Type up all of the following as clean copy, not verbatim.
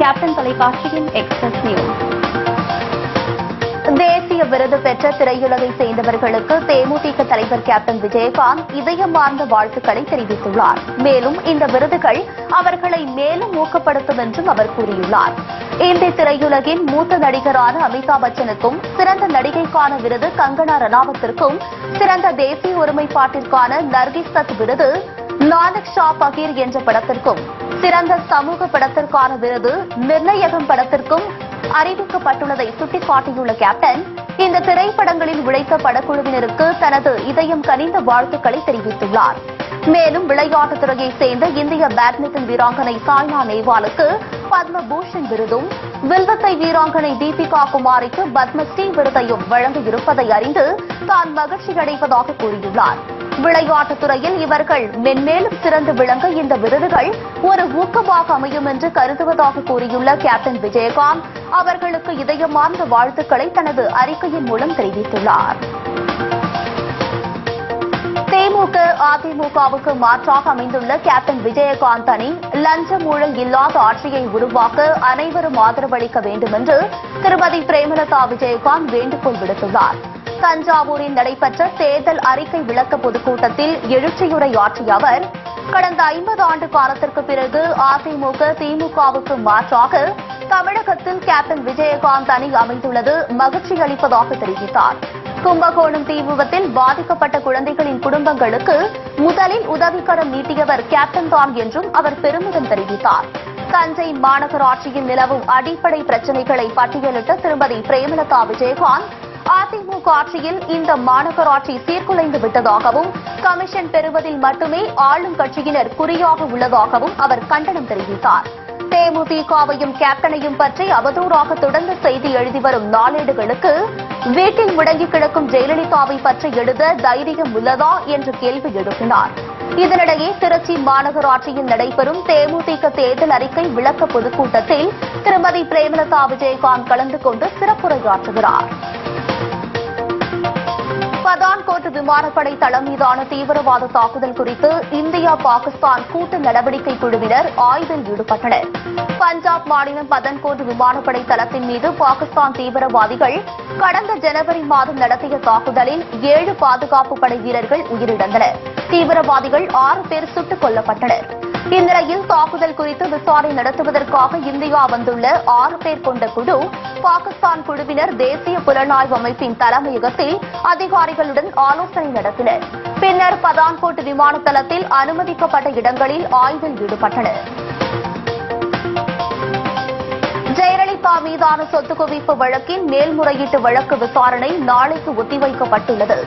Captain தொலைக்காட்சியின் express news. தேசிய விருது பெற்ற திரையுலகை சேர்ந்தவர்களுக்கு தேமுதிக தலைவர் கேப்டன் விஜயகாந்த் இதயமார்ந்த வாழ்த்துக்களை தெரிவித்துள்ளார். மேலும் இந்த விருதுகள் அவர்களை மேலும் ஊக்கப்படுத்தும் என்றும் அவர் கூறியுள்ளார். இந்திய திரையுலகின் மூத்த நடிகரான அமிதாப் பச்சனுக்கும், சிறந்த நடிகைக்கான விருது கங்கனா ரனாவத்திற்கும், சிறந்த தேசிய ஒருமைப்பாட்டிற்கான நர்கிஸ் தத் விருது நானக் ஷா பகீர் என்ற படத்திற்கும், சிறந்த சமூக படத்திற்கான விருது நிர்ணயகம் படத்திற்கும் அறிவிக்கப்பட்டுள்ளதை சுட்டிக்காட்டியுள்ள கேப்டன், இந்த திரைப்படங்களில் உழைத்த படக்குழுவினருக்கு தனது இதயம் கனிந்த வாழ்த்துக்களை தெரிவித்துள்ளார். மேலும் விளையாட்டுத் துறையைச் சேர்ந்த இந்திய பேட்மிண்டன் வீராங்கனை சாய்னா நேவாலுக்கு பத்ம பூஷன் விருதும், வில்வித்தை வீராங்கனை தீபிகா குமாரிக்கு பத்மஸ்ரீ விருதையும் வழங்க இருப்பதை அறிந்து தான் மகிழ்ச்சி அடைவதாக கூறியுள்ளார். விளையாட்டுத் துறையில் இவர்கள் மென்மேலும் சிறந்து விளங்க இந்த விருதுகள் ஒரு ஊக்கமாக அமையும் என்று கருதுவதாக கூறியுள்ள கேப்டன் விஜயகாந்த் அவர்களுக்கு இதயமார்ந்த வாழ்த்துக்களை தனது அறிக்கையின் மூலம் தெரிவித்துள்ளார். திமுக அதிமுகவுக்கு மாற்றாக அமைந்துள்ள கேப்டன் விஜயகாந்த் அணி லஞ்ச ஊழல் இல்லாத ஆட்சியை உருவாக்க அனைவரும் ஆதரவளிக்க வேண்டும் என்று திருமதி பிரேமலதா விஜயகாந்த் வேண்டுகோள் விடுத்துள்ளார். தஞ்சாவூரில் நடைபெற்ற தேர்தல் அறிக்கை விளக்க பொதுக்கூட்டத்தில் எழுச்சியுரையாற்றிய அவர், கடந்த 50 ஆண்டு காலத்திற்கு பிறகு அதிமுக திமுகவுக்கு மாற்றாக தமிழகத்தில் கேப்டன் விஜயகாந்த் அணி அமைந்துள்ளது மகிழ்ச்சி அளிப்பதாக தெரிவித்தார். கும்பகோணம் தீ விபத்தில் பாதிக்கப்பட்ட குழந்தைகளின் குடும்பங்களுக்கு முதலில் உதவிக்கரம் நீட்டியவர் கேப்டன் தான் என்றும் அவர் பெருமிதம் தெரிவித்தார். தஞ்சை மாநகராட்சியில் நிலவும் அடிப்படை பிரச்சினைகளை பட்டியலிட்ட திருமதி பிரேமலதா விஜயகாந்த், அதிமுக ஆட்சியில் இந்த மாநகராட்சி சீர்குலைந்து விட்டதாகவும், கமிஷன் பெறுவதில் மட்டுமே ஆளும் கட்சியினர் குறியாக உள்ளதாகவும் அவர் கண்டனம் தெரிவித்தார். தேமுதிகவையும் கேப்டனையும் பற்றி அவதூறாக தொடர்ந்து செய்தி எழுதி வரும் நாளேடுகளுக்கு வீட்டில் முடங்கி கிடக்கும் ஜெயலலிதாவை பற்றி எழுத தைரியம் உள்ளதா என்று கேள்வி எழுப்பினார். இதனிடையே திருச்சி மாநகராட்சியில் நடைபெறும் தேமுதிக தேர்தல் அறிக்கை விளக்க பொதுக்கூட்டத்தில் திருமதி பிரேமலதா விஜயகாந்த் கலந்து கொண்டு சிறப்புரையாற்றுகிறார். பதான்கோட் விமானப்படை தளம் மீதான தீவிரவாத தாக்குதல் குறித்து இந்தியா பாகிஸ்தான் கூட்டு நடவடிக்கை குழுவினர் ஆய்வில் ஈடுபட்டனர். பஞ்சாப் மாநிலம் பதான்கோட் விமானப்படை தளத்தின் மீது பாகிஸ்தான் தீவிரவாதிகள் கடந்த ஜனவரி மாதம் நடத்திய தாக்குதலில் 7 பாதுகாப்பு படை வீரர்கள் உயிரிழந்தனர். தீவிரவாதிகள் 6 பேர் சுட்டுக் கொல்லப்பட்டனர். இந்நிலையில் தாக்குதல் குறித்து விசாரணை நடத்துவதற்காக இந்தியா வந்துள்ள 6 பேர் கொண்ட குழு பாகிஸ்தான் குழுவினர் தேசிய புலனாய்வு அமைப்பின் தலைமையகத்தில் அதிகாரிகளுடன் ஆலோசனை நடத்தினர். பின்னர் பதான்கோட் விமான தளத்தில் அனுமதிக்கப்பட்ட இடங்களில் ஆய்வில் ஈடுபட்டனர். ஜெயலலிதா மீதான சொத்து குவிப்பு வழக்கின் மேல்முறையீட்டு வழக்கு விசாரணை நாளைக்கு ஒத்திவைக்கப்பட்டுள்ளது.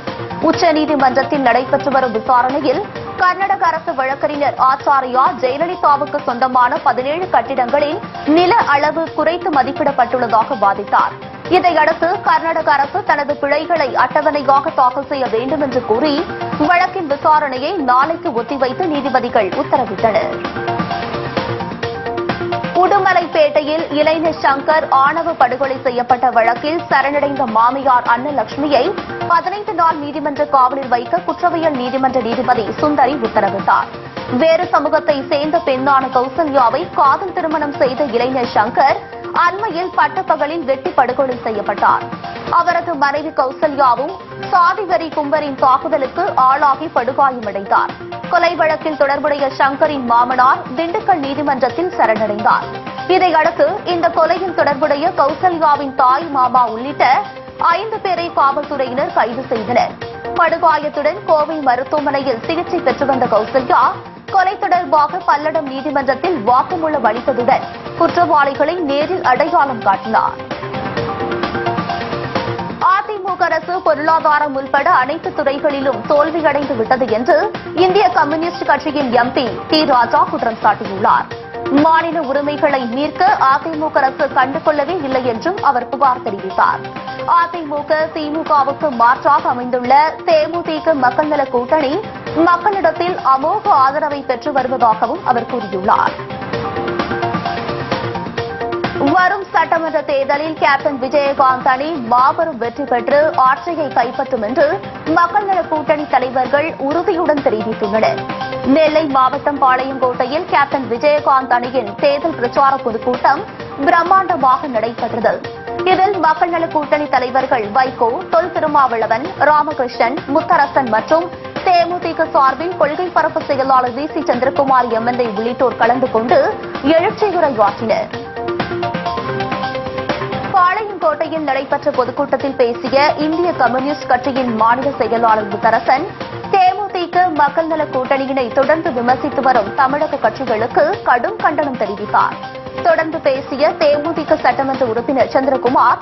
உச்சநீதிமன்றத்தில் நடைபெற்று வரும் விசாரணையில் கர்நாடக அரசு வழக்கறிஞர் ஆச்சாரியா ஜெயலலிதாவுக்கு சொந்தமான 17 கட்டிடங்களில் நில அளவு குறைத்து மதிப்பிடப்பட்டுள்ளதாக வாதிட்டார். இதையடுத்து கர்நாடக அரசு தனது பிழைகளை அட்டவணையாக தாக்கல் செய்ய வேண்டும் என்று கூறி வழக்கின் விசாரணையை நாளைக்கு ஒத்திவைத்து நீதிபதிகள் உத்தரவிட்டனர். உடுமலைப்பேட்டையில் இளைஞர் சங்கர் ஆணவ படுகொலை செய்யப்பட்ட வழக்கில் சரணடைந்த மாமியார் அன்னலட்சுமியை 15 நாள் நீதிமன்ற காவலில் வைக்க குற்றவியல் நீதிமன்ற நீதிபதி சுந்தரி உத்தரவிட்டார். வேறு சமூகத்தை சேர்ந்த பெண்ணான கௌசல்யாவை காதல் திருமணம் செய்த இளைஞர் சங்கர் அண்மையில் பட்டப்பகலில் வெட்டி படுகொலை செய்யப்பட்டார். அவரது மனைவி கௌசல்யாவும் சாதிவரி கும்பரின் தாக்குதலுக்கு ஆளாகி படுகாயமடைந்தார். கொலை வழக்கில் தொடர்புடைய சங்கரின் மாமனார் திண்டுக்கல் நீதிமன்றத்தில் சரணடைந்தார். இதையடுத்து இந்த கொலையில் தொடர்புடைய கௌசல்யாவின் தாய், மாமா உள்ளிட்ட 5 பேரை காவல்துறையினர் கைது செய்தனர். படுகாயத்துடன் கோவை மருத்துவமனையில் சிகிச்சை பெற்று வந்த கௌசல்யா கொலை தொடர்பாக பல்லடம் நீதிமன்றத்தில் வாக்குமூலம் அளித்ததுடன் குற்றவாளிகளை நேரில் அடையாளம் காட்டினார். அதிமுக அரசு பொருளாதாரம் உள்பட அனைத்து துறைகளிலும் தோல்வியடைந்து விட்டது என்று இந்திய கம்யூனிஸ்ட் கட்சியின் எம்பி டி ராஜா குற்றம் சாட்டியுள்ளார். மாநில உரிமைகளை மீட்க அதிமுக அரசு கண்டுகொள்ளவே இல்லை என்றும் அவர் புகார் தெரிவித்தார். அதிமுக திமுகவுக்கு மாற்றாக அமைந்துள்ள தேமுதிக மக்கள் நல கூட்டணி மக்களிடத்தில் அமோக ஆதரவை பெற்று வருவதாகவும் அவர் கூறியுள்ளார். வரும் சட்டமன்ற தேர்தலில் கேப்டன் விஜயகாந்த் அணி மாபெரும் வெற்றி பெற்று ஆட்சியை கைப்பற்றும் என்று மக்கள் நல கூட்டணி தலைவர்கள் உறுதியுடன் தெரிவித்துள்ளனர். நெல்லை மாவட்டம் பாளையங்கோட்டையில் கேப்டன் விஜயகாந்த் அணியின் தேர்தல் பிரச்சார பொதுக்கூட்டம் பிரம்மாண்டமாக நடைபெற்றது. இதில் மக்கள் நல கூட்டணி தலைவர்கள் வைகோ, தொல் திருமாவளவன், ராமகிருஷ்ணன், முத்தரசன் மற்றும் தேமுதிக சார்பில் கொள்கை பரப்பு செயலாளர் வி சி சந்திரகுமார் எம்எல்ஏ உள்ளிட்டோர் கலந்து கொண்டு எழுச்சி உரையாற்றினர். பாளையங்கோட்டையில் நடைபெற்ற பொதுக்கூட்டத்தில் பேசிய இந்திய கம்யூனிஸ்ட் கட்சியின் மாநில செயலாளர் முத்தரசன், தேமுதிக மக்கள் நல கூட்டணியினை தொடர்ந்து விமர்சித்து வரும் தமிழக கட்சிகளுக்கு கடும் கண்டனம் தெரிவித்தார். தொடர்ந்து பேசிய தேமுதிக சட்டமன்ற உறுப்பினர் சந்திரகுமார்,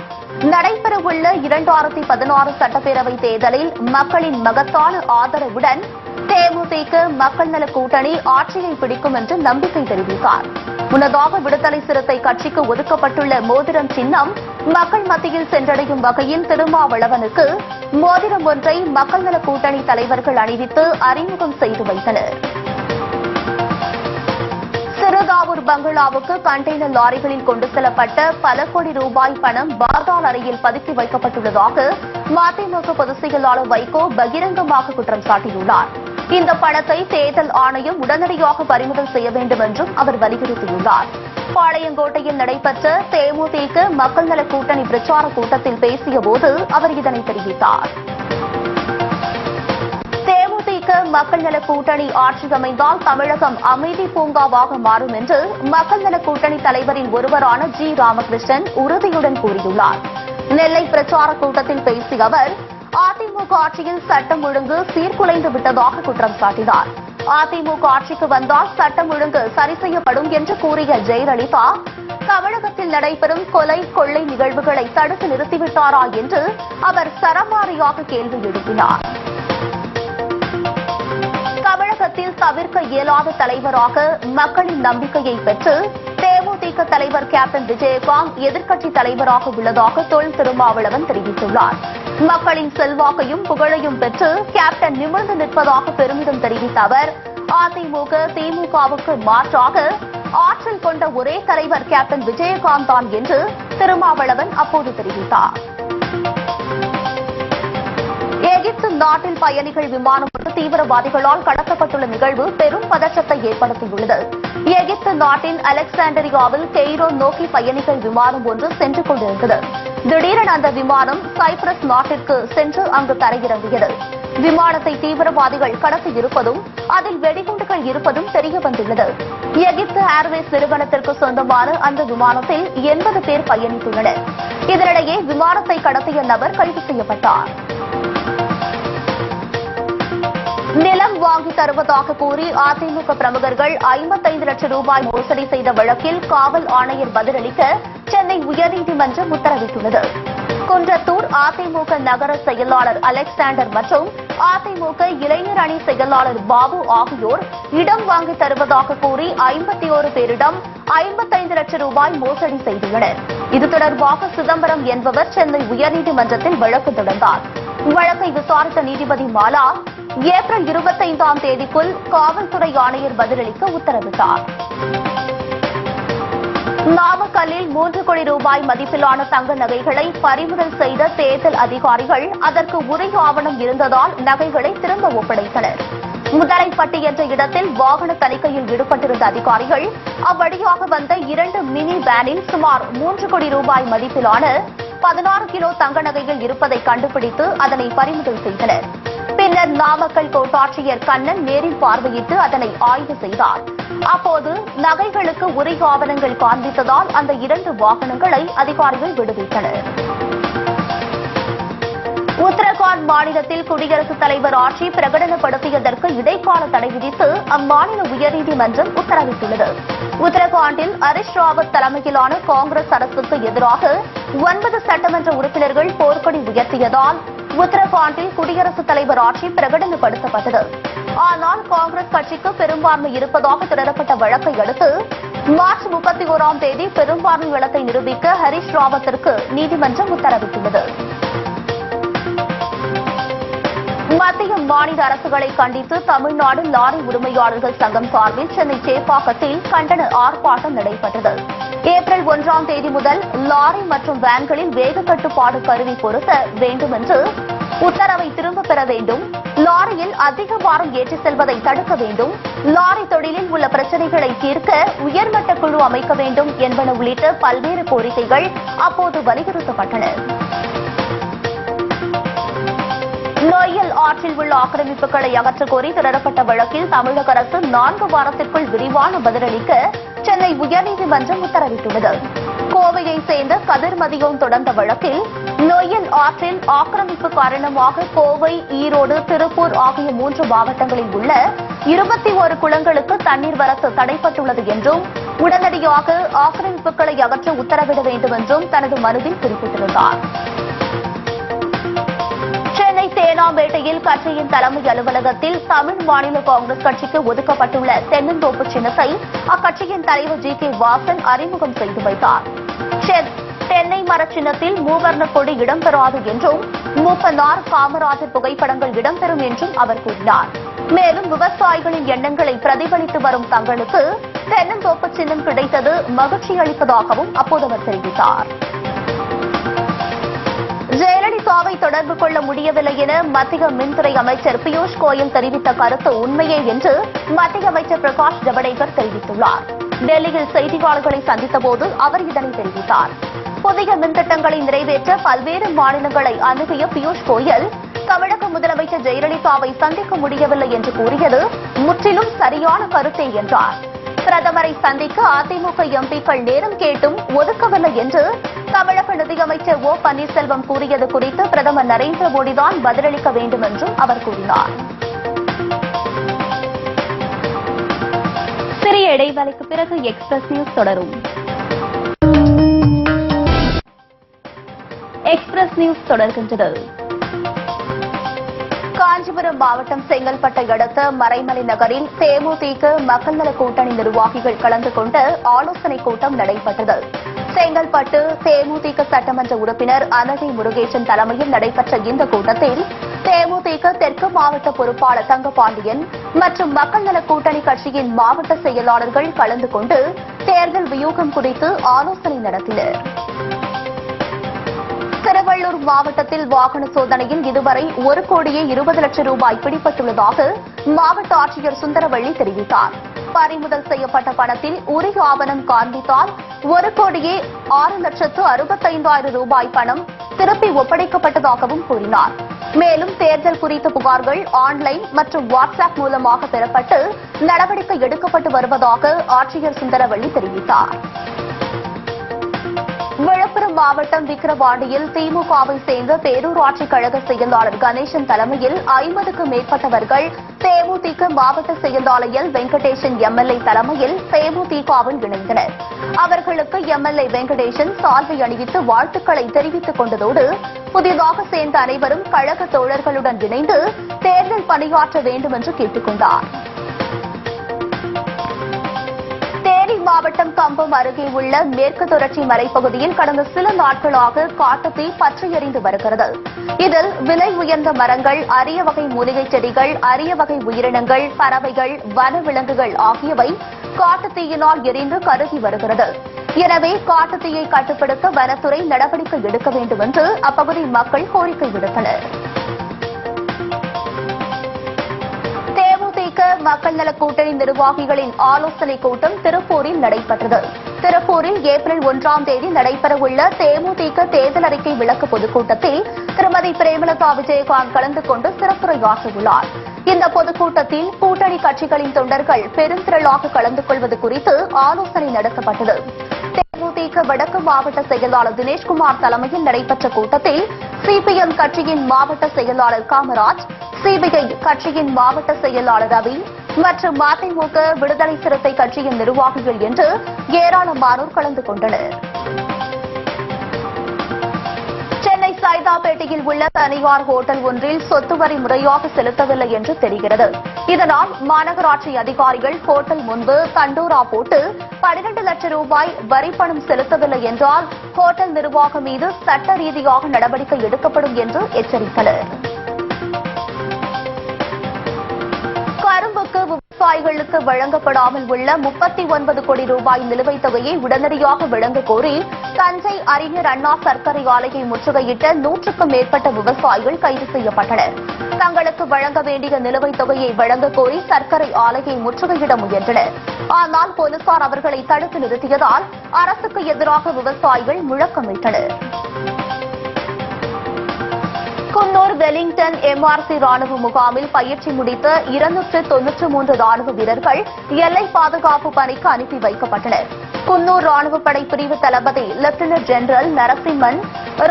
நடைபெறவுள்ள 2016 சட்டப்பேரவை தேர்தலில் மக்களின் மகத்தான ஆதரவுடன் தேமுதிக மக்கள் நல கூட்டணி ஆட்சியை பிடிக்கும் என்று நம்பிக்கை தெரிவித்தார். முன்னதாக விடுதலை சிறுத்தை கட்சிக்கு ஒதுக்கப்பட்டுள்ள மோதிரம் சின்னம் மக்கள் மத்தியில் சென்றடையும் வகையில் திருமாவளவனுக்கு மோதிரம் ஒன்றை மக்கள் நல கூட்டணி தலைவர்கள் அணிவித்து அறிமுகம் செய்து வைத்தனர். சிறுதாவூர் பங்களாவுக்கு கண்டெய்னர் லாரிகளில் கொண்டு செல்லப்பட்ட பல கோடி ரூபாய் பணம் பாதாள அறையில் பதுக்கி வைக்கப்பட்டுள்ளதாக மதிமுக பொதுச் செயலாளர் வைகோ பகிரங்கமாக குற்றம் சாட்டியுள்ளார். இந்த பணத்தை தேர்தல் ஆணையம் உடனடியாக பறிமுதல் செய்ய வேண்டும் என்றும் அவர் வலியுறுத்தியுள்ளார். பாளையங்கோட்டையில் நடைபெற்ற தேமுதிக மக்கள் நல கூட்டணி பிரச்சார கூட்டத்தில் பேசியபோது அவர் இதனை தெரிவித்தார். தேமுதிக மக்கள் நல கூட்டணி ஆட்சி அமைந்தால் தமிழகம் அமைதி பூங்காவாக மாறும் என்று மக்கள் நல கூட்டணி தலைவரின் ஒருவரான ஜி ராமகிருஷ்ணன் உறுதியுடன் கூறியுள்ளார். நெல்லை பிரச்சார கூட்டத்தில் பேசிய அவர், அதிமுக ஆட்சியில் சட்டம் ஒழுங்கு சீர்குலைந்து விட்டதாக குற்றம் சாட்டினார். அதிமுக ஆட்சிக்கு வந்தால் சட்டம் ஒழுங்கு சரி செய்யப்படும் என்று கூறிய ஜெயலலிதா, தமிழகத்தில் நடைபெறும் கொலை கொள்ளை நிகழ்வுகளை தடுத்து நிறுத்திவிட்டாரா என்று அவர் சரமாரியாக கேள்வி எழுப்பினார். தமிழகத்தில் தவிர்க்க இயலாத தலைவராக மக்களின் நம்பிக்கையை பெற்று தேமுதிக தலைவர் கேப்டன் விஜயகாந்த் எதிர்க்கட்சித் தலைவராக உள்ளதாக தொல் திருமாவளவன் தெரிவித்துள்ளார். மக்களின் செல்வாக்கையும் புகழையும் பெற்று கேப்டன் நிமிர்ந்து நிற்பதாக பெருமிதம் தெரிவித்த அவர், அதிமுக திமுகவுக்கு மாற்றாக ஆற்றல் கொண்ட ஒரே தலைவர் கேப்டன் விஜயகாந்த் தான் என்று திருமாவளவன் அப்போது தெரிவித்தார். எகிப்து நாட்டில் பயணிகள் விமானம் தீவிரவாதிகளால் கடத்தப்பட்டுள்ள நிகழ்வு பெரும் பதற்றத்தை ஏற்படுத்தியுள்ளது. எகிப்து நாட்டின் அலெக்சாண்டரியாவில் கெய்ரோ நோக்கி பயணிகள் விமானம் ஒன்று சென்று கொண்டிருந்தது. திடீரென அந்த விமானம் சைப்ரஸ் நாட்டிற்கு சென்று அங்கு தரையிறங்கியது. விமானத்தை தீவிரவாதிகள் கடத்தியிருப்பதும் அதில் வெடிகுண்டுகள் இருப்பதும் தெரியவந்துள்ளது. எகிப்து ஏர்வேஸ் நிறுவனத்திற்கு சொந்தமான அந்த விமானத்தில் 80 பேர் பயணித்துள்ளனர். இதனிடையே விமானத்தை கடத்திய நபர் கைது செய்யப்பட்டார். நிலம் வாங்கி தருவதாக கூறி அதிமுக பிரமுகர்கள் 55 லட்சம் ரூபாய் மோசடி செய்த வழக்கில் காவல் ஆணையர் பதிலளிக்க சென்னை உயர்நீதிமன்றம் உத்தரவிட்டுள்ளது. குன்றத்தூர் அதிமுக நகர செயலாளர் அலெக்சாண்டர் மற்றும் அதிமுக இளைஞர் அணி செயலாளர் பாபு ஆகியோர் இடம் வாங்கி தருவதாக கூறி 51 பேரிடம் 55 லட்சம் ரூபாய் மோசடி செய்துள்ளனர். இது தொடர்பாக சிதம்பரம் என்பவர் சென்னை உயர்நீதிமன்றத்தில் வழக்கு தொடர்ந்தார். வழக்கை விசாரித்த நீதிபதி மாலா ஏப்ரல் 25ஆம் தேதிக்குள் காவல்துறை ஆணையர் பதிலளிக்க உத்தரவிட்டார். நாமக்கல்லில் 3 கோடி ரூபாய் மதிப்பிலான தங்க நகைகளை பறிமுதல் செய்த தேர்தல் அதிகாரிகள் அதற்கு உரிய ஆவணம் இருந்ததால் நகைகளை திரும்ப ஒப்படைத்தனர். முதலைப்பட்டி என்ற இடத்தில் வாகன தணிக்கையில் ஈடுபட்டிருந்த அதிகாரிகள் அவ்வழியாக வந்த 2 மினி வேனில் சுமார் 3 கோடி ரூபாய் மதிப்பிலான 16 கிலோ தங்க நகைகள் இருப்பதை கண்டுபிடித்து அதனை பறிமுதல் செய்தனர். பின்னர் நாமக்கல் கோட்டாட்சியர் கண்ணன் நேரில் பார்வையிட்டு அதனை ஆய்வு செய்தார். அப்போது நகைகளுக்கு உரிய ஆவணங்கள் காண்பித்ததால் அந்த 2 வாகனங்களை அதிகாரிகள் விடுவித்தனர். உத்தரகாண்ட் மாநிலத்தில் குடியரசுத் தலைவர் ஆட்சி பிரகடனப்படுத்தியதற்கு இடைக்கால தடை விதித்து அம்மாநில உயர்நீதிமன்றம் உத்தரவிட்டுள்ளது. உத்தரகாண்டில் ஹரிஷ் ராவத் தலைமையிலான காங்கிரஸ் அரசுக்கு எதிராக 9 சட்டமன்ற உறுப்பினர்கள் போர்க்கொடி உயர்த்தியதால் உத்தரகாண்டில் குடியரசுத் தலைவர் ஆட்சி பிரகடனப்படுத்தப்பட்டது. ஆனால் காங்கிரஸ் கட்சிக்கு பெரும்பான்மை இருப்பதாக தொடரப்பட்ட வழக்கை அடுத்து மார்ச் 31ஆம் தேதி பெரும்பான்மை வழக்கை நிரூபிக்க ஹரிஷ் ராவத்திற்கு நீதிமன்றம் உத்தரவிட்டுள்ளது. மத்திய மாநில அரசுகளை கண்டித்து தமிழ்நாடு லாரி உரிமையாளர்கள் சங்கம் சார்பில் சென்னை சேப்பாக்கத்தில் கண்டன ஆர்ப்பாட்டம் நடைபெற்றது. ஏப்ரல் 1ஆம் தேதி முதல் லாரி மற்றும் வேன்களில் வேக கட்டுப்பாடு கருவி பொருத்த வேண்டும் என்று உத்தரவை திரும்பப் பெற வேண்டும், லாரியில் அதிக பாரம் ஏற்றிச் செல்வதை தடுக்க வேண்டும், லாரி தொழிலில் உள்ள பிரச்சினைகளை தீர்க்க உயர்மட்ட குழு அமைக்க வேண்டும் என்பன உள்ளிட்ட பல்வேறு கோரிக்கைகள் அப்போது வலியுறுத்தப்பட்டன. நொய்யல் ஆற்றில் உள்ள ஆக்கிரமிப்புகளை அகற்றக் கோரி தொடரப்பட்ட வழக்கில் தமிழக அரசு 4 வாரத்திற்குள் விரிவான பதிலளிக்க சென்னை உயர்நீதிமன்றம் உத்தரவிட்டுள்ளது. கோவையை சேர்ந்த கதிர்மதியோன் தொடர்ந்த வழக்கில் நொய்யல் ஆற்றில் ஆக்கிரமிப்பு காரணமாக கோவை, ஈரோடு, திருப்பூர் ஆகிய 3 மாவட்டங்களில் உள்ள 21 குளங்களுக்கு தண்ணீர் வரத்து தடைப்பட்டுள்ளது என்றும் உடனடியாக ஆக்கிரமிப்புகளை அகற்ற உத்தரவிட வேண்டும் என்றும் தனது மனுவில் குறிப்பிட்டிருந்தார். சென்னை தேனாம்பேட்டையில் கட்சியின் தலைமை அலுவலகத்தில் தமிழ் மாநில காங்கிரஸ் கட்சிக்கு ஒதுக்கப்பட்டுள்ள தென்னந்தோப்பு சின்னத்தை அக்கட்சியின் தலைவர் ஜி.கே. வாசன் அறிமுகம் செய்து வைத்தார். தென்னை மர சின்னத்தில் மூவர்ண கொடி இடம்பெறாது என்றும் மூப்பனார், காமராஜர் புகைப்படங்கள் இடம்பெறும் என்றும் அவர் கூறினார். மேலும் விவசாயிகளின் எண்ணங்களை பிரதிபலித்து வரும் தங்களுக்கு தென்னந்தோப்பு சின்னம் கிடைத்தது மகிழ்ச்சி அளிப்பதாகவும் அப்போது அவர் தெரிவித்தார். ஜெயலலிதாவை தொடர்பு கொள்ள முடியவில்லை என மத்திய மின்துறை அமைச்சர் பியூஷ் கோயல் தெரிவித்த கருத்து உண்மையே என்று மத்திய அமைச்சர் பிரகாஷ் ஜவடேகர் தெரிவித்துள்ளார். டெல்லியில் செய்தியாளர்களை சந்தித்தபோது அவர் இதனை தெரிவித்தார். புதிய மின்திட்டங்களை நிறைவேற்ற பல்வேறு மாநிலங்களை அணுகிய பியூஷ் கோயல் தமிழக முதலமைச்சர் ஜெயலலிதாவை சந்திக்க முடியவில்லை என்று கூறியது முற்றிலும் சரியான கருத்தே என்றார். பிரதமரை சந்திக்க அதிமுக எம்பிக்கள் நேரம் கேட்டும் ஒதுக்கவில்லை என்று தமிழக நிதியமைச்சர் ஓ பன்னீர்செல்வம் கூறியது குறித்து பிரதமர் நரேந்திர மோடிதான் பதிலளிக்க வேண்டும் என்றும் அவர் கூறினார். சிறிய இடைவேளைக்கு பிறகு எக்ஸ்பிரஸ் நியூஸ் தொடரும். எக்ஸ்பிரஸ் நியூஸ் தொடர்கின்றது. காஞ்சிபுரம் மாவட்டம் செங்கல்பட்டை அடுத்த மறைமலை நகரில் தேமுதிக மக்கள் நல கூட்டணி நிர்வாகிகள் கலந்து கொண்ட ஆலோசனைக் கூட்டம் நடைபெற்றது. செங்கல்பட்டு தேமுதிக சட்டமன்ற உறுப்பினர் அனகை முருகேசன் தலைமையில் நடைபெற்ற இந்த கூட்டத்தில் தேமுதிக தெற்கு மாவட்ட பொறுப்பாளர் தங்கபாண்டியன் மற்றும் மக்கள் நல கூட்டணி கட்சியின் மாவட்ட செயலாளர்கள் கலந்து கொண்டு தேர்தல் வியூகம் குறித்து ஆலோசனை நடத்தினர். திருவள்ளூர் மாவட்டத்தில் வாகன சோதனையில் இதுவரை 1,20,00,000 ரூபாய் பிடிபட்டுள்ளதாக மாவட்ட ஆட்சியர் சுந்தரவள்ளி தெரிவித்தார். பறிமுதல் செய்யப்பட்ட பணத்தில் உரிய ஆவணம் காண்பித்தால் 1,06,65,000 ரூபாய் பணம் திருப்பி ஒப்படைக்கப்பட்டதாகவும் கூறினார். மேலும் தேர்தல் குறித்த புகார்கள் ஆன்லைன் மற்றும் வாட்ஸ்அப் மூலமாக பெறப்பட்டு நடவடிக்கை எடுக்கப்பட்டு வருவதாக ஆட்சியர் சுந்தரவள்ளி தெரிவித்தார். விழுப்புரம் மாவட்டம் விக்கிரவாண்டியில் திமுகவை சேர்ந்த பேரூராட்சி கழக செயலாளர் கணேசன் தலைமையில் 50க்கும் மேற்பட்டவர்கள் தேமுதிக மாவட்ட செயலாளர் எல். வெங்கடேசன் எம்எல்ஏ தலைமையில் தேமுதிகவில் இணைந்தனர். அவர்களுக்கு எம்எல்ஏ வெங்கடேசன் சால்வை அணிவித்து வாழ்த்துக்களை தெரிவித்துக் கொண்டதோடு புதிதாக சேர்ந்த அனைவரும் கழக தோழர்களுடன் இணைந்து தேர்தல் பணியாற்ற வேண்டும் என்று கேட்டுக் கொண்டார். தேனி மாவட்டம் கம்பம் அருகே உள்ள மேற்கு தொடர்ச்சி மலைப்பகுதியில் கடந்த சில நாட்களாக காட்டுத்தீ பற்றி எரிந்து வருகிறது. இதில் விலை உயர்ந்த மரங்கள், அரிய வகை மூலிகை செடிகள், அரிய வகை உயிரினங்கள், பறவைகள், வனவிலங்குகள் ஆகியவை காட்டுத்தீயினால் எரிந்து கருகி வருகிறது. எனவே காட்டுத்தீயை கட்டுப்படுத்த வனத்துறை நடவடிக்கை எடுக்க வேண்டும் என்று அப்பகுதி மக்கள் கோரிக்கை விடுத்தனர். மக்கள் நல கூட்டணி நிர்வாகிகளின் ஆலோசனைக் கூட்டம் திருப்பூரில் நடைபெற்றது. திருப்பூரில் ஏப்ரல் 1ஆம் தேதி நடைபெறவுள்ள தேமுதிக தேர்தல் அறிக்கை விளக்க பொதுக்கூட்டத்தில் திருமதி பிரேமலதா விஜயகாந்த் கலந்து கொண்டு சிறப்புரையாற்றவுள்ளார். இந்த பொதுக்கூட்டத்தில் கூட்டணி கட்சிகளின் தொண்டர்கள் பெருந்திரளாக கலந்து கொள்வது குறித்து ஆலோசனை நடத்தப்பட்டது. தேமுதிக வடக்கு மாவட்ட செயலாளர் தினேஷ்குமார் தலைமையில் நடைபெற்ற கூட்டத்தில் சிபிஎம் கட்சியின் மாவட்ட செயலாளர் காமராஜ், சிபிஐ கட்சியின் மாவட்ட செயலாளர் ரவி மற்றும் மதிமுக விடுதலை சிறுத்தை கட்சியின் நிர்வாகிகள் என்று ஏராளமானோர் கலந்து கொண்டனர். சென்னை சைதாப்பேட்டையில் உள்ள தனியார் ஹோட்டல் ஒன்றில் சொத்து வரி முறையாக செலுத்தவில்லை என்று தெரிகிறது. இதனால் மாநகராட்சி அதிகாரிகள் ஹோட்டல் முன்பு தண்டோரா போட்டு 12 லட்சம் ரூபாய் வரிப்பணம் செலுத்தவில்லை என்றால் ஹோட்டல் நிர்வாகம் மீது சட்ட ரீதியாக நடவடிக்கை எடுக்கப்படும் என்று எச்சரித்தனர். கரும்புக்கு விவசாயிகளுக்கு வழங்கப்படாமல் உள்ள 39 கோடி ரூபாய் நிலுவைத் தொகையை உடனடியாக வழங்க கோரி தஞ்சை அறிஞர் அண்ணா சர்க்கரை ஆலையை முற்றுகையிட்ட 100க்கும் மேற்பட்ட விவசாயிகள் கைது செய்யப்பட்டனர். தங்களுக்கு வழங்க வேண்டிய நிலுவைத் தொகையை வழங்கக் கோரி சர்க்கரை ஆலையை முற்றுகையிட முயன்றனர். ஆனால் போலீசார் அவர்களை தடுத்து நிறுத்தியதால் அரசுக்கு எதிராக விவசாயிகள் முழக்கமிட்டனர். குன்னூர் வெலிங்டன் எம்ஆர்சி ராணுவ முகாமில் பயிற்சி முடித்த 293 ராணுவ வீரர்கள் எல்லை பாதுகாப்பு பணிக்கு அனுப்பி வைக்கப்பட்டனர். குன்னூர் ராணுவப்படை பிரிவு தளபதி லெப்டினன்ட் ஜெனரல் நரசிம்மன்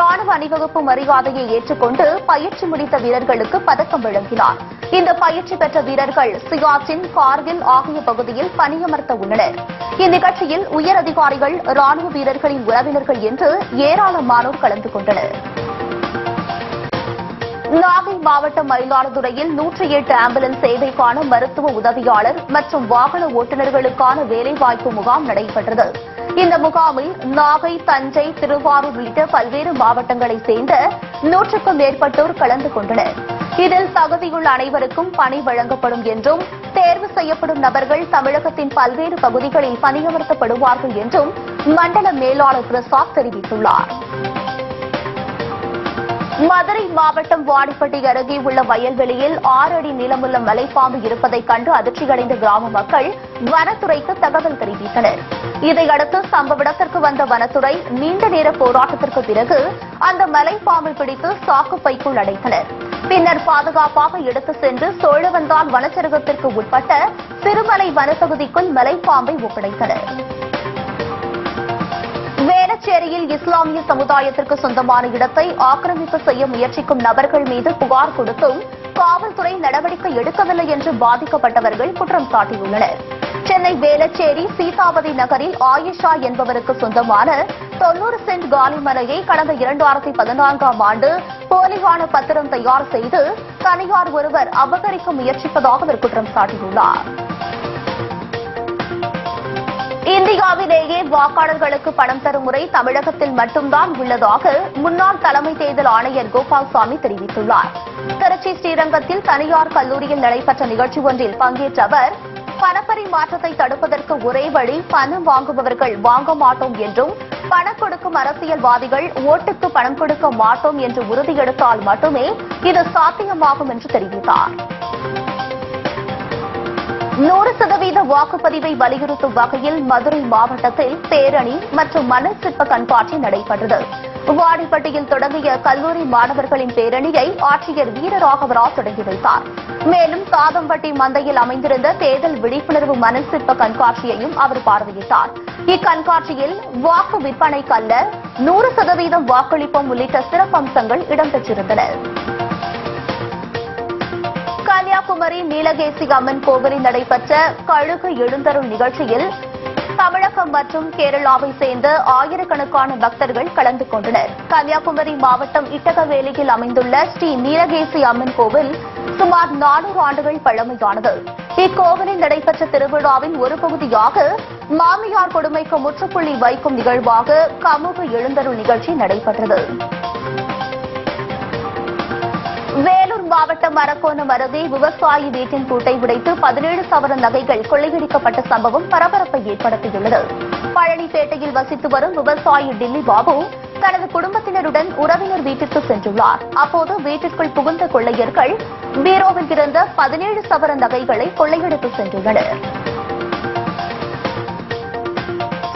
ராணுவ அணிவகுப்பு மரியாதையை ஏற்றுக்கொண்டு பயிற்சி முடித்த வீரர்களுக்கு பதக்கம் வழங்கினார். இந்த பயிற்சி பெற்ற வீரர்கள் சியாச்சின், கார்கில் ஆகிய பகுதியில் பணியமர்த்த உள்ளனர். இந்நிகழ்ச்சியில் உயரதிகாரிகள், ராணுவ வீரர்களின் உறவினர்கள் என்று ஏராளமானோர் கலந்து கொண்டனர். நாகை மாவட்டம் மயிலாடுதுறையில் 108 ஆம்புலன்ஸ் சேவைக்கான மருத்துவ உதவியாளர் மற்றும் வாகன ஓட்டுநர்களுக்கான வேலைவாய்ப்பு முகாம் நடைபெற்றது. இந்த முகாமில் நாகை, தஞ்சை, திருவாரூர் உள்ளிட்ட பல்வேறு மாவட்டங்களைச் சேர்ந்த 100க்கும் மேற்பட்டோர் கலந்து கொண்டனர். இதில் தகுதியுள்ள அனைவருக்கும் பணி வழங்கப்படும் என்றும் தேர்வு செய்யப்படும் நபர்கள் தமிழகத்தின் பல்வேறு பகுதிகளில் பணியமர்த்தப்படுவார்கள் என்றும் மண்டல மேலாளர் பிரசாத் தெரிவித்துள்ளார். மதுரை மாவட்டம் வாடிப்பட்டி அருகே உள்ள வயல்வெளியில் 6 அடி நீளமுள்ள மலைப்பாம்பு இருப்பதைக் கண்டு அதிர்ச்சியடைந்த கிராம மக்கள் வனத்துறைக்கு தகவல் தெரிவித்தனர். இதையடுத்து சம்பவ இடத்திற்கு வந்த வனத்துறை நீண்ட நேர போராட்டத்திற்கு பிறகு அந்த மலைப்பாம்பை பிடித்து சாக்கு பைக்குள் அடைத்தனர். பின்னர் பாதுகாப்பாக எடுத்து சென்று சோழவந்தான் வனச்சரகத்திற்கு உட்பட்ட சிறுமலை வனப்பகுதிக்குள் மலைப்பாம்பை ஒப்படைத்தனர். வேளச்சேரியில் இஸ்லாமிய சமுதாயத்திற்கு சொந்தமான இடத்தை ஆக்கிரமிப்பு செய்ய முயற்சிக்கும் நபர்கள் மீது புகார் கொடுத்தும் காவல்துறை நடவடிக்கை எடுக்கவில்லை என்று பாதிக்கப்பட்டவர்கள் குற்றம் சாட்டியுள்ளனர். சென்னை வேளச்சேரி சீதாவதி நகரில் ஆயிஷா என்பவருக்கு சொந்தமான 90 சென்ட் காலி மனையை கடந்த 2014ஆம் ஆண்டு போலியான பத்திரம் தயார் செய்து தனியார் ஒருவர் அபகரிக்க முயற்சிப்பதாக அவர் குற்றம் சாட்டியுள்ளார். இந்தியாவிலேயே வாக்காளர்களுக்கு பணம் தரும் முறை தமிழகத்தில் மட்டும்தான் உள்ளதாக முன்னாள் தலைமை தேர்தல் ஆணையர் கோபால்சாமி தெரிவித்துள்ளார். திருச்சி ஸ்ரீரங்கத்தில் தனியார் கல்லூரியில் நடைபெற்ற நிகழ்ச்சி ஒன்றில் பங்கேற்ற அவர் பணப்பரிமாற்றத்தை தடுப்பதற்கு ஒரே வழி பணம் வாங்குபவர்கள் வாங்க மாட்டோம் என்றும் பணம் கொடுக்கும் அரசியல்வாதிகள் ஓட்டுக்கு பணம் கொடுக்க மாட்டோம் என்று உறுதியெடுத்தால் மட்டுமே இது சாத்தியமாகும் என்று தெரிவித்தார். 100% வாக்குப்பதிவை வலியுறுத்தும் வகையில் மதுரை மாவட்டத்தில் பேரணி மற்றும் மணல் சிற்ப கண்காட்சி நடைபெற்றது. வாடிப்பட்டியில் தொடங்கிய கல்லூரி மாணவர்களின் பேரணியை ஆட்சியர் வீரராகவராவ் தொடங்கி வைத்தார். மேலும் தாதம்பட்டி மந்தையில் அமைந்திருந்த தேர்தல் விழிப்புணர்வு மணல் சிற்ப கண்காட்சியையும் அவர் பார்வையிட்டார். இக்கண்காட்சியில் வாக்கு விற்பனைக்கல்ல 100% வாக்களிப்போம் உள்ளிட்ட சிறப்பம்சங்கள் இடம்பெற்றிருந்தன. கன்னியாகுமரி நீலகேசி அம்மன் கோவிலில் நடைபெற்ற கழுகு எழுந்தருள் நிகழ்ச்சியில் தமிழகம் மற்றும் கேரளாவை சேர்ந்த ஆயிரக்கணக்கான பக்தர்கள் கலந்து கொண்டனர். கன்னியாகுமரி மாவட்டம் இட்டகவேலியில் அமைந்துள்ள ஸ்ரீ நீலகேசி அம்மன் கோவில் சுமார் 400 ஆண்டுகள் பழமையானது. இக்கோவிலில் நடைபெற்ற திருவிழாவின் ஒரு பகுதியாக மாமியார் கொடுமைக்கு முற்றுப்புள்ளி வைக்கும் நிகழ்வாக கமுக எழுந்தருள் நிகழ்ச்சி நடைபெற்றது. வேலூர் மாவட்டம் அரக்கோணம் அருகே விவசாயி வீட்டின் பூட்டை உடைத்து 17 சவரன் நகைகள் கொள்ளையடிக்கப்பட்ட சம்பவம் பரபரப்பை ஏற்படுத்தியுள்ளது. பழனிப்பேட்டையில் வசித்து வரும் விவசாயி டில்லி பாபு தனது குடும்பத்தினருடன் உறவினர் வீட்டிற்கு சென்றுள்ளார். அப்போது வீட்டிற்குள் புகுந்த கொள்ளையர்கள் பீரோவில் இருந்த 17 சவரன் நகைகளை கொள்ளையடித்து சென்றுள்ளனர்.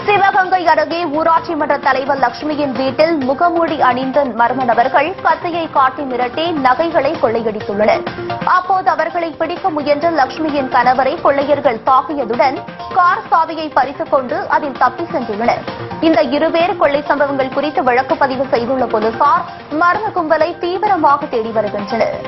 சிவகங்கை அருகே ஊராட்சி மன்ற தலைவர் லட்சுமியின் வீட்டில் முகமூடி அணிந்த மர்ம நபர்கள் கத்தியை காட்டி மிரட்டி நகைகளை கொள்ளையடித்துள்ளனர். அப்போது அவர்களை பிடிக்க முயன்ற லட்சுமியின் கணவரை கொள்ளையர்கள் தாக்கியதுடன் கார் சாவியை பறித்துக் கொண்டு அதில் தப்பி சென்றுள்ளனர். இந்த இருவேறு கொள்ளை சம்பவங்கள் குறித்து வழக்கு பதிவு செய்துள்ள போலீசார் மர்ம கும்பலை தீவிரமாக தேடி வருகின்றனர்.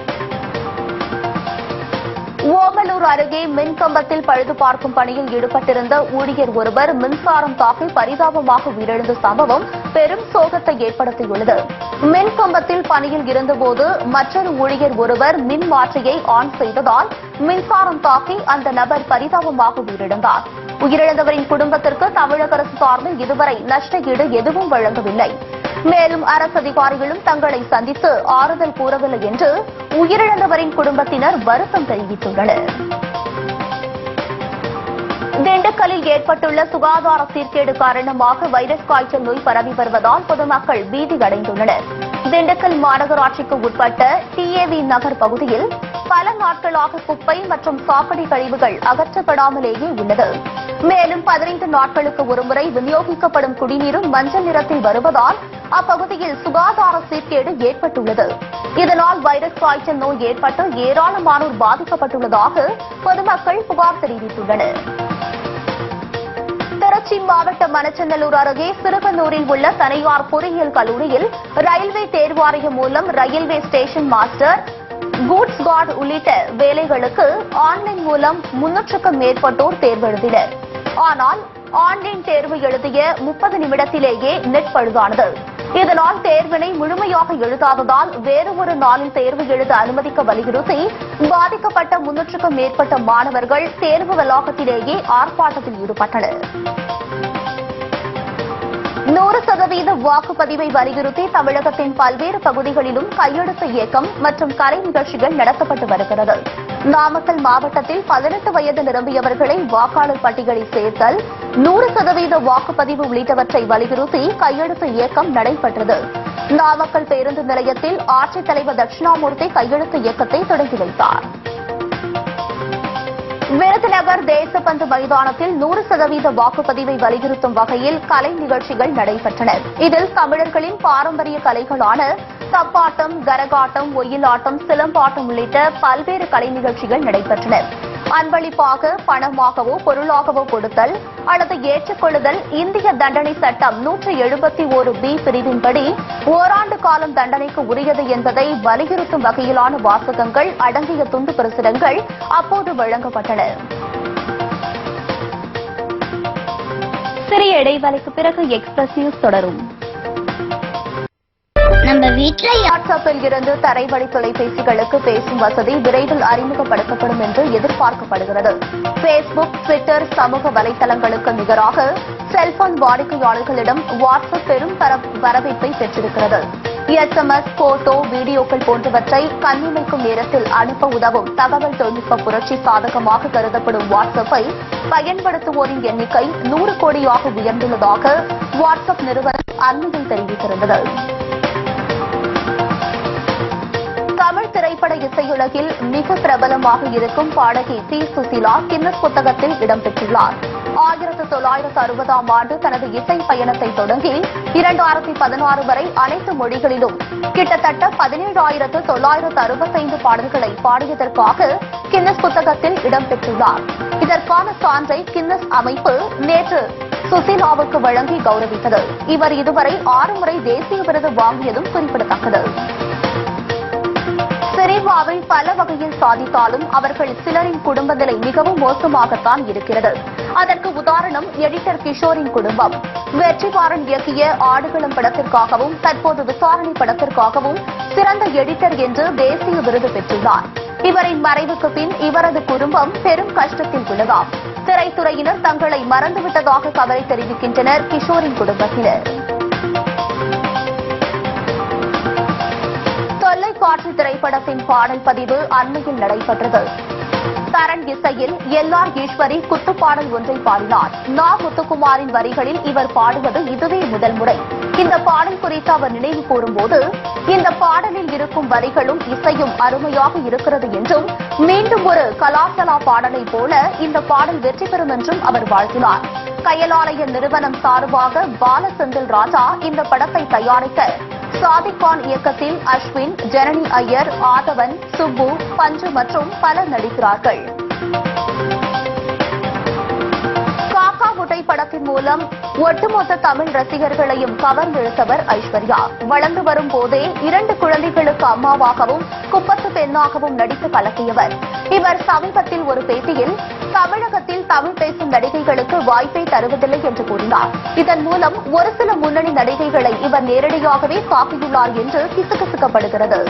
ஓமலூர் அருகே மின்கம்பத்தில் பழுது பார்க்கும் பணியில் ஈடுபட்டிருந்த ஊழியர் ஒருவர் மின்சாரம் தாக்கி பரிதாபமாக உயிரிழந்த சம்பவம் பெரும் சோகத்தை ஏற்படுத்தியுள்ளது. மின்கம்பத்தில் பணியில் இருந்தபோது மற்றொரு ஊழியர் ஒருவர் மின் மாற்றியை ஆன் செய்ததால் மின்சாரம் தாக்கி அந்த நபர் பரிதாபமாக உயிரிழந்தார். உயிரிழந்தவரின் குடும்பத்திற்கு தமிழக அரசு சார்பில் இதுவரை நஷ்ட ஈடு எதுவும் வழங்கவில்லை. மேலும் அரசு அதிகாரிகளும் தங்களை சந்தித்து ஆறுதல் கூறவில்லை என்று உயிரிழந்தவரின் குடும்பத்தினர் வருத்தம் தெரிவித்துள்ளனர். திண்டுக்கல்லில் ஏற்பட்டுள்ள சுகாதார சீர்கேடு காரணமாக வைரஸ் காய்ச்சல் நோய் பரவி வருவதால் பொதுமக்கள் பீதியடைந்துள்ளனர். திண்டுக்கல் மாநகராட்சிக்கு உட்பட்ட டிஏவி நகர் பகுதியில் பல நாட்களாக குப்பை மற்றும் சாக்கடை கழிவுகள் அகற்றப்படாமலேயே உள்ளது. மேலும் 15 நாட்களுக்கு ஒருமுறை விநியோகிக்கப்படும் குடிநீரும் மஞ்சள் நிறத்தில் வருவதால் அப்பகுதியில் சுகாதார சீர்கேடு ஏற்பட்டுள்ளது. இதனால் வைரஸ் காய்ச்சல் நோய் ஏற்பட்டு ஏராளமானோர் பாதிக்கப்பட்டுள்ளதாக பொதுமக்கள் புகார் தெரிவித்துள்ளனர். திருச்சி மாவட்டம் மணச்சநல்லூர் அருகே சிறுகனூரில் உள்ள தனியார் பொறியியல் கல்லூரியில் ரயில்வே தேர்வாணையம் மூலம் railway station master, goods card உள்ளிட்ட வேலைகளுக்கு ஆன்லைன் மூலம் 300க்கும் மேற்பட்டோர் தேர்வு எழுதினர். ஆனால் ஆன்லைன் தேர்வு எழுதிய 30 நிமிடத்திலேயே நெட் பழுதானது. இதனால் தேர்வினை முழுமையாக எழுதாததால் வேறு ஒரு நாளில் தேர்வு எழுத அனுமதிக்க வலியுறுத்தி பாதிக்கப்பட்ட 300க்கும் மேற்பட்ட மாணவர்கள் தேர்வு வளாகத்திலேயே ஆர்ப்பாட்டத்தில் ஈடுபட்டனர். 100% வாக்குப்பதிவை வலியுறுத்தி தமிழகத்தின் பல்வேறு பகுதிகளிலும் கையெழுத்து இயக்கம் மற்றும் கலை நிகழ்ச்சிகள் நடத்தப்பட்டு வருகிறது. நாமக்கல் மாவட்டத்தில் 18 வயது நிரம்பியவர்களை வாக்காளர் பட்டியலில் சேர்த்தல், 100% வாக்குப்பதிவு உள்ளிட்டவற்றை வலியுறுத்தி கையெழுத்து இயக்கம் நடைபெற்றது. நாமக்கல் பேருந்து நிலையத்தில் ஆட்சித்தலைவர் தட்சிணாமூர்த்தி கையெழுத்து இயக்கத்தை தொடங்கி வைத்தார். விருதுநகர் தேசப்பந்து மைதானத்தில் 100% வாக்குப்பதிவை வலியுறுத்தும் வகையில் கலை நிகழ்ச்சிகள் நடைபெற்றன. இதில் தமிழர்களின் பாரம்பரிய கலைகளான தப்பாட்டம், கரகாட்டம், ஒயிலாட்டம், சிலம்பாட்டம் உள்ளிட்ட பல்வேறு கலை நிகழ்ச்சிகள் நடைபெற்றன. அன்பளிப்பாக பணமாகவோ பொருளாகவோ கொடுத்தல் அல்லது ஏற்றுக்கொள்ளுதல் இந்திய தண்டனை சட்டம் 171B பிரிவின்படி ஓராண்டு காலம் தண்டனைக்கு உரியது என்பதை வலியுறுத்தும் வகையிலான வாசகங்கள் அடங்கிய துண்டு பிரசுரங்கள் அப்போது வழங்கப்பட்டன. சிறிய இடைவெளிக்கு பிறகு எக்ஸ்பிரஸ் நியூஸ் தொடரும். நம்ம வீட்டில் வாட்ஸ்அப்பில் இருந்து தரைவழி தொலைபேசிகளுக்கு பேசும் வசதி விரைவில் அறிமுகப்படுத்தப்படும் என்று எதிர்பார்க்கப்படுகிறது. பேஸ்புக், ட்விட்டர் சமூக வலைதளங்களுக்கு நிகராக செல்போன் வாடிக்கையாளர்களிடம் வாட்ஸ்அப் பெரும் வரவேற்பை பெற்றிருக்கிறது. SMS, போட்டோ, வீடியோக்கள் போன்றவற்றை கண்ணிமைக்கும் நேரத்தில் அனுப்ப உதவும் தகவல் தொழில்நுட்ப புரட்சி சாதகமாக கருதப்படும் வாட்ஸ்அப்பை பயன்படுத்துவோரின் எண்ணிக்கை 100 கோடியாக உயர்ந்துள்ளதாக வாட்ஸ்அப் நிறுவனம் அண்மையில் தெரிவித்திருந்தது. தமிழ் திரைப்பட இசையுலகில் மிக பிரபலமாக இருக்கும் பாடகி பி. சுசீலா கின்னஸ் புத்தகத்தில் இடம்பெற்றுள்ளார். 1960ஆம் ஆண்டு தனது இசை பயணத்தை தொடங்கி 2016 வரை அனைத்து மொழிகளிலும் கிட்டத்தட்ட 17,965 பாடல்களை பாடியதற்காக கின்னஸ் புத்தகத்தில் இடம்பெற்றுள்ளார். இதற்கான சான்றை கின்னஸ் அமைப்பு நேற்று சுசீலாவுக்கு வழங்கி கௌரவித்தது. இவர் இதுவரை 6 முறை தேசிய விருது வாங்கியதும் குறிப்பிடத்தக்கது. சினிமாவில் பல வகையில் சாதித்தாலும் அவர்கள் சிலரின் குடும்ப நிலை மிகவும் மோசமாகத்தான் இருக்கிறது. அதற்கு உதாரணம் எடிட்டர் கிஷோரின் குடும்பம். வெற்றிமாறன் இயக்கிய ஆடுகளம் படத்திற்காகவும் தற்போது விசாரணை படத்திற்காகவும் சிறந்த எடிட்டர் என்று தேசிய விருது பெற்றுள்ளார். இவரின் மறைவுக்கு பின் இவரது குடும்பம் பெரும் கஷ்டத்தில் உள்ளதாம். திரைத்துறையினர் தங்களை மறந்துவிட்டதாக கவலை தெரிவிக்கின்றனர் கிஷோரின் குடும்பத்தினர். தொல்லைக்காட்சி திரைப்படத்தின் பாடல் பதிவு அண்மையில் நடைபெற்றது. தரன் இசையில் எல்ஆர் ஈஸ்வரி குத்துப்பாடல் ஒன்றை பாடினார். நா. முத்துக்குமாரின் வரிகளில் இவர் பாடுவது இதுவே முதல் முறை. இந்த பாடல் குறித்து அவர் நினைவு கூறும்போது, இந்த பாடலில் இருக்கும் வரிகளும் இசையும் அருமையாக இருக்கிறது என்றும், மீண்டும் ஒரு கலாசலா பாடலை போல இந்த பாடல் வெற்றி பெறும் என்றும் அவர் வாழ்த்தினார். கயலாலய நிறுவனம் சார்பாக பாலசெந்தில் ராஜா இந்த படத்தை தயாரிக்க சாதிக் கான் இயக்கத்தில் அஸ்வின், ஜனனி ஐயர், ஆதவன், சுப்பு, பஞ்சு மற்றும் பலர் நடிக்கிறார்கள். காக்கா முட்டை படத்தின் மூலம் ஒட்டுமொத்த தமிழ் ரசிகர்களையும் கவர்ந்தெழுத்தவர் ஐஸ்வர்யா. வளர்ந்து வரும் போதே 2 குழந்தைகளுக்கு அம்மாவாகவும் குப்பத்து பெண்ணாகவும் நடித்து கலக்கியவர். இவர் சமீபத்தில் ஒரு பேட்டியில் தமிழகத்தில் தமிழ் பேசும் நடிகைகளுக்கு வாய்ப்பை தருவதில்லை என்று கூறினார். இதன் மூலம் ஒரு சில முன்னணி நடிகைகளை இவர் நேரடியாகவே தாக்கியுள்ளார் என்று கிசுகிசுக்கப்படுகிறது.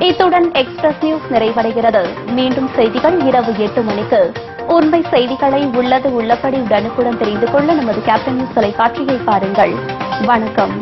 இத்துடன் எக்ஸ்பிரஸ் நியூஸ் நிறைவடைகிறது. மீண்டும் செய்திகள் இரவு 8 மணிக்கு. உண்மை செய்திகளை உள்ளபடி உடனுக்குடன் தெரிந்து கொள்ள நமது கேப்டன் நியூஸ் தொலைக்காட்சியை பாருங்கள். வணக்கம்.